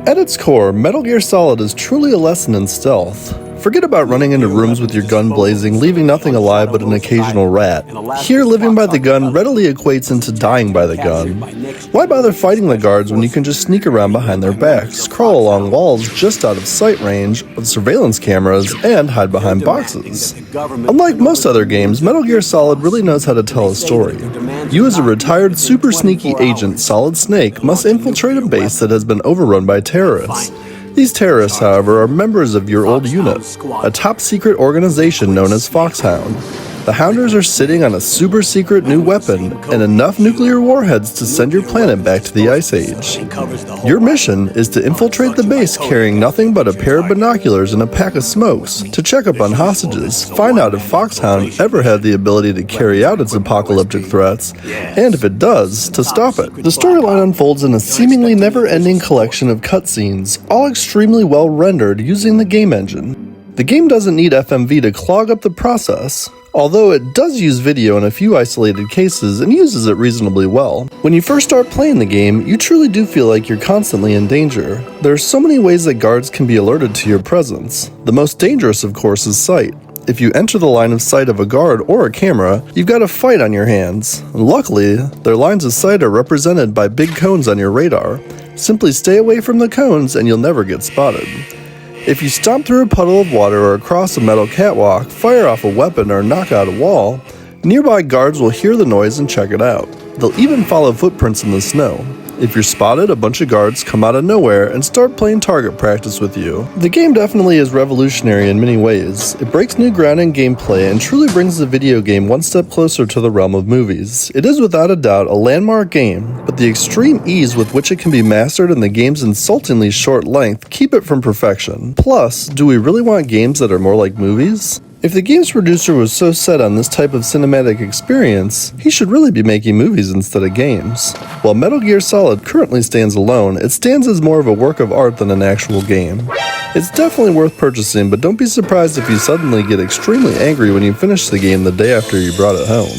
At its core, Metal Gear Solid is truly a lesson in stealth. Forget about running into rooms with your gun blazing, leaving nothing alive but an occasional rat. Here, living by the gun readily equates into dying by the gun. Why bother fighting the guards when you can just sneak around behind their backs, crawl along walls just out of sight range of surveillance cameras, and hide behind boxes? Unlike most other games, Metal Gear Solid really knows how to tell a story. You as a retired super sneaky agent, Solid Snake, must infiltrate a base that has been overrun by terrorists. These terrorists, however, are members of your old unit, a top-secret organization known as Foxhound. The Hounders are sitting on a super-secret new weapon and enough nuclear warheads to send your planet back to the Ice Age. Your mission is to infiltrate the base carrying nothing but a pair of binoculars and a pack of smokes to check up on hostages, find out if Foxhound ever had the ability to carry out its apocalyptic threats, and if it does, to stop it. The storyline unfolds in a seemingly never-ending collection of cutscenes, all extremely well rendered using the game engine. The game doesn't need FMV to clog up the process, although it does use video in a few isolated cases and uses it reasonably well. When you first start playing the game, you truly do feel like you're constantly in danger. There are so many ways that guards can be alerted to your presence. The most dangerous, of course, is sight. If you enter the line of sight of a guard or a camera, you've got a fight on your hands. Luckily, their lines of sight are represented by big cones on your radar. Simply stay away from the cones and you'll never get spotted. If you stomp through a puddle of water or across a metal catwalk, fire off a weapon or knock out a wall, nearby guards will hear the noise and check it out. They'll even follow footprints in the snow. If you're spotted, a bunch of guards come out of nowhere and start playing target practice with you. The game definitely is revolutionary in many ways. It breaks new ground in gameplay and truly brings the video game one step closer to the realm of movies. It is without a doubt a landmark game, but the extreme ease with which it can be mastered and the game's insultingly short length keep it from perfection. Plus, do we really want games that are more like movies? If the game's producer was so set on this type of cinematic experience, he should really be making movies instead of games. While Metal Gear Solid currently stands alone, it stands as more of a work of art than an actual game. It's definitely worth purchasing, but don't be surprised if you suddenly get extremely angry when you finish the game the day after you brought it home.